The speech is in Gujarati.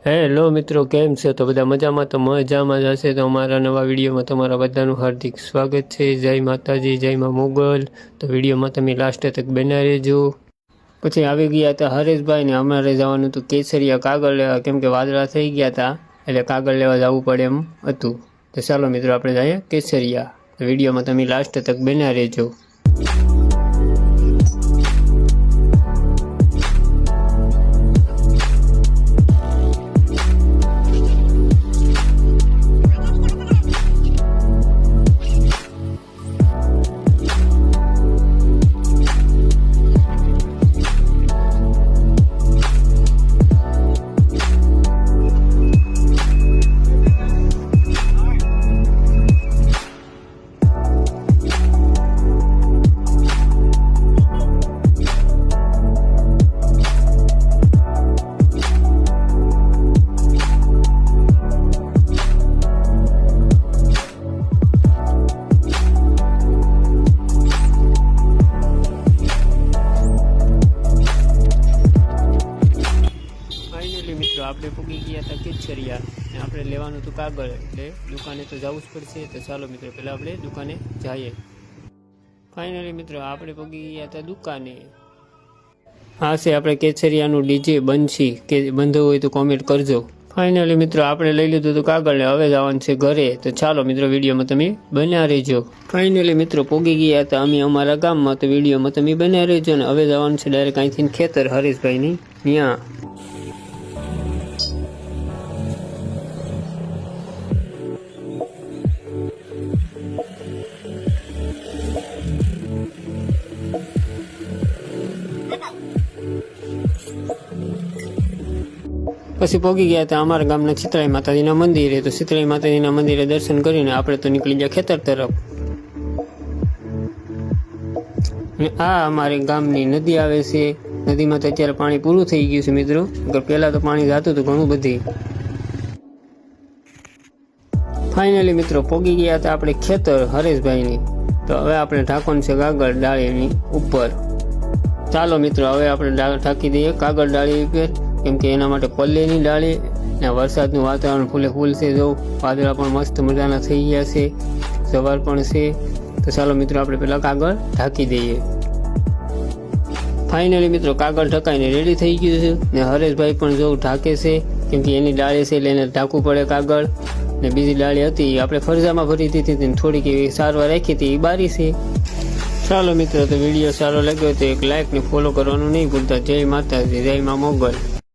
હેલો મિત્રો, કેમ છે? તો બધા મજામાં? તો મજામાં જ હશે. તો અમારા નવા વિડીયોમાં તમારા બધાનું હાર્દિક સ્વાગત છે. જય માતાજી, જય માં મોગલ. તો વિડીયોમાં તમે લાસ્ટ તક બન્યા રહેજો. પછી આવી ગયા હતા હરેશભાઈ ને અમારે જવાનું હતું કેસરિયા કાગળ લેવા, કેમ કે વાદળા થઈ ગયા હતા એટલે કાગળ લેવા જવું પડે એમ હતું. તો ચાલો મિત્રો, આપણે જઈએ કેસરિયા. તો વિડીયોમાં તમે લાસ્ટ તક બન્યા રહેજો. આપણે પૂગી ગયા હતા કેસરિયા ને આપણે લેવાનું હતું કાગળ, એટલે દુકાને તો જવું જ પડશે. તો ચાલો મિત્રો, પહેલાં આપણે દુકાને જઈએ. ફાઇનલી મિત્રો, આપણે પૂગી ગયા હતા દુકાને. હા છે આપણે કેસરિયાનું ડીજે બંછી, કે બંધ હોય તો કોમેન્ટ કરજો. ફાઇનલી મિત્રો, આપણે લઈ લીધું હતું કાગળ ને હવે જવાનું છે ઘરે. તો ચાલો મિત્રો, વિડીયોમાં તમે બન્યા રહેજો. ફાઇનલી મિત્રો, પૂગી ગયા હતા અમે અમારા ગામમાં. તો વિડીયોમાં તમે બન્યા રહેજો. ને હવે જવાનું છે ડાયરેક્ટ અહીંથી ખેતર હરેશભાઈની ત્યાં. પછી પહોંચી ગયા હતા અમારા ગામના શીતળાઈ માતાજીના મંદિરે. તો શીતળાઈ માતાજીના મંદિરે દર્શન કરીને આપણે તો નીકળી ગયા ખેતર તરફ. આ અમારી ગામની નદી આવે છે. નદીમાં તો અત્યારે પાણી પૂરું થઈ ગયું છે મિત્રો. પહેલા તો પાણી જતું હતું ઘણું બધી. ફાઇનલી મિત્રો, પહોંચી ગયા હતા આપણે ખેતર હરેશભાઈની. તો હવે આપણે ઢાંકવાનું છે કાગળ ડાળીની ઉપર. ચાલો મિત્રો, હવે આપણે ઢાંકી દઈએ કાગળ ડાળી ઉપર, કેમ કે એના માટે પલ્લેની ડાળી ને વરસાદનું વાતાવરણ ફૂલ છે. જો વાદળા પણ મસ્ત મજાના થઈ ગયા છે, સવાર પણ છે. તો ચાલો મિત્રો, આપણે પહેલાં કાગળ ઢાંકી દઈએ. ફાઇનલી મિત્રો, કાગળ ઢકાઈને રેડી થઈ ગયું છે ને હરેશભાઈ પણ જો ઢાંકે છે, કેમ કે એની ડાળી છે એટલે એને ઢાંકવું પડે કાગળ. ને બીજી ડાળી હતી આપણે ફરજામાં ભરી દીધી હતી, થોડીક એવી સારવાર રાખી હતી, એ બારી છે. ચાલો મિત્રો, તો વિડીયો સારો લાગ્યો તો એક લાઈક ને ફોલો કરવાનું નહીં ભૂલતા. જય માતાજી, જય માં મોગલ.